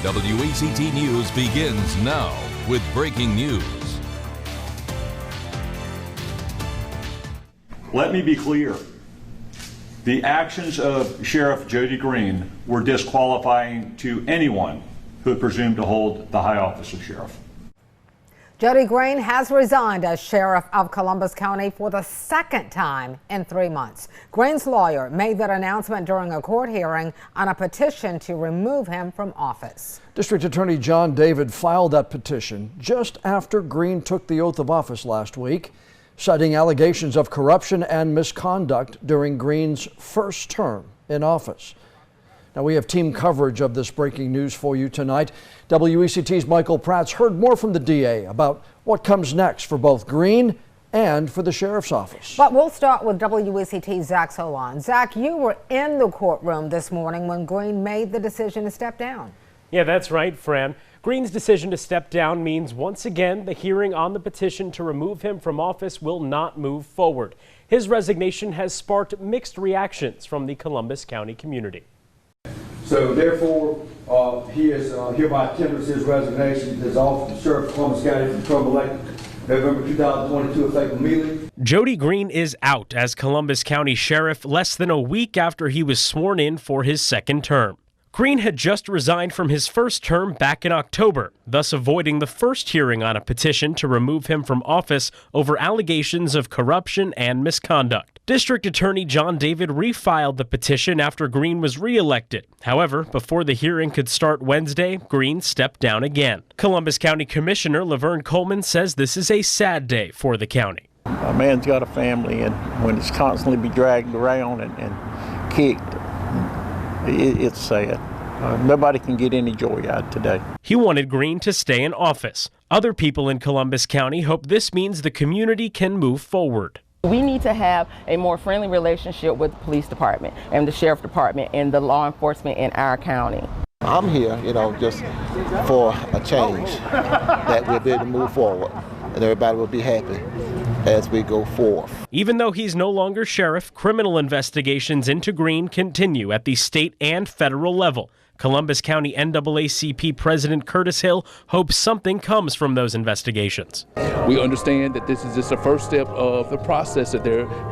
WACT News begins now with breaking news. Let me be clear. The actions of Sheriff Jody Green were disqualifying to anyone who had presumed to hold the high office of sheriff. Jody Green has resigned as sheriff of Columbus County for the second time in 3 months. Green's lawyer made that announcement during a court hearing on a petition to remove him from office. District Attorney John David filed that petition just after Green took the oath of office last week, citing allegations of corruption and misconduct during Green's first term in office. Now, we have team coverage of this breaking news for you tonight. WECT's Michael Pratt's heard more from the DA about what comes next for both Green and for the sheriff's office. But we'll start with WECT's Zach Solon. Zach, you were in the courtroom this morning when Green made the decision to step down. Yeah, that's right, Fran. Green's decision to step down means once again the hearing on the petition to remove him from office will not move forward. His resignation has sparked mixed reactions from the Columbus County community. So therefore, he is hereby tenders his resignation as office of Sheriff of Columbus County from term elected November 2022 effective immediately. Jody Green is out as Columbus County Sheriff less than a week after he was sworn in for his second term. Green had just resigned from his first term back in October, thus avoiding the first hearing on a petition to remove him from office over allegations of corruption and misconduct. District Attorney John David refiled the petition after Green was reelected. However, before the hearing could start Wednesday, Green stepped down again. Columbus County Commissioner Laverne Coleman says this is a sad day for the county. A man's got a family, and when it's constantly be dragged around and kicked, it's sad. Nobody can get any joy out today. He wanted Green to stay in office. Other people in Columbus County hope this means the community can move forward. We need to have a more friendly relationship with the police department and the sheriff department and the law enforcement in our county. I'm here, just for a change that we'll be able to move forward and everybody will be happy as we go forth. Even though he's no longer sheriff, criminal investigations into Green continue at the state and federal level. Columbus County NAACP President Curtis Hill hopes something comes from those investigations. We understand that this is just the first step of the process that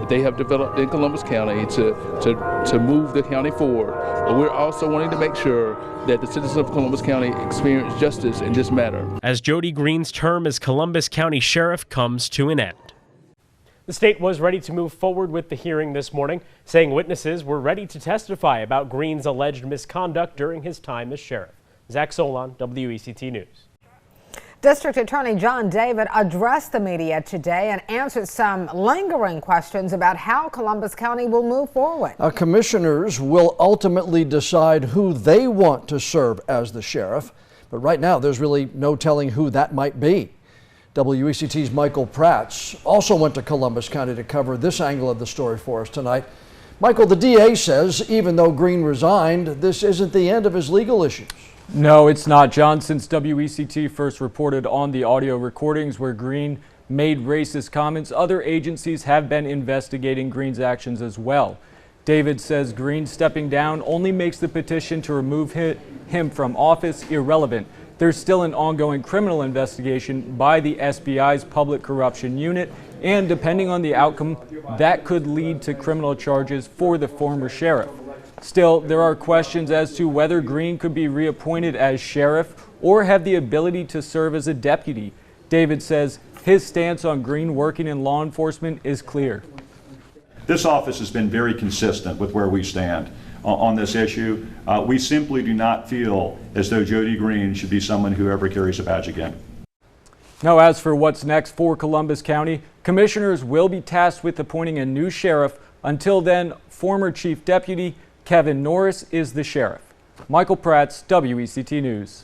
they have developed in Columbus County to move the county forward. But we're also wanting to make sure that the citizens of Columbus County experience justice in this matter. As Jody Green's term as Columbus County Sheriff comes to an end. The state was ready to move forward with the hearing this morning, saying witnesses were ready to testify about Green's alleged misconduct during his time as sheriff. Zach Solon, WECT News. District Attorney John David addressed the media today and answered some lingering questions about how Columbus County will move forward. Commissioners will ultimately decide who they want to serve as the sheriff, but right now there's really no telling who that might be. WECT's Michael Pratt also went to Columbus County to cover this angle of the story for us tonight. Michael, the DA says even though Green resigned, this isn't the end of his legal issues. No, it's not, John. Since WECT first reported on the audio recordings where Green made racist comments, other agencies have been investigating Green's actions as well. David says Green stepping down only makes the petition to remove him from office irrelevant. There's still an ongoing criminal investigation by the SBI's Public Corruption Unit, and depending on the outcome, that could lead to criminal charges for the former sheriff. Still, there are questions as to whether Green could be reappointed as sheriff or have the ability to serve as a deputy. David says his stance on Green working in law enforcement is clear. This office has been very consistent with where we stand on this issue. We simply do not feel as though Jody Green should be someone who ever carries a badge again. Now, as for what's next for Columbus County, commissioners will be tasked with appointing a new sheriff. Until then, former Chief Deputy Kevin Norris is the sheriff. Michael Pratt, WECT News.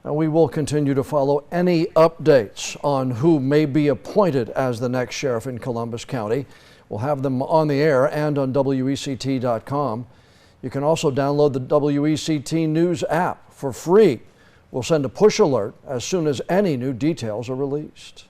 Now, we will continue to follow any updates on who may be appointed as the next sheriff in Columbus County. We'll have them on the air and on WECT.com. You can also download the WECT News app for free. We'll send a push alert as soon as any new details are released.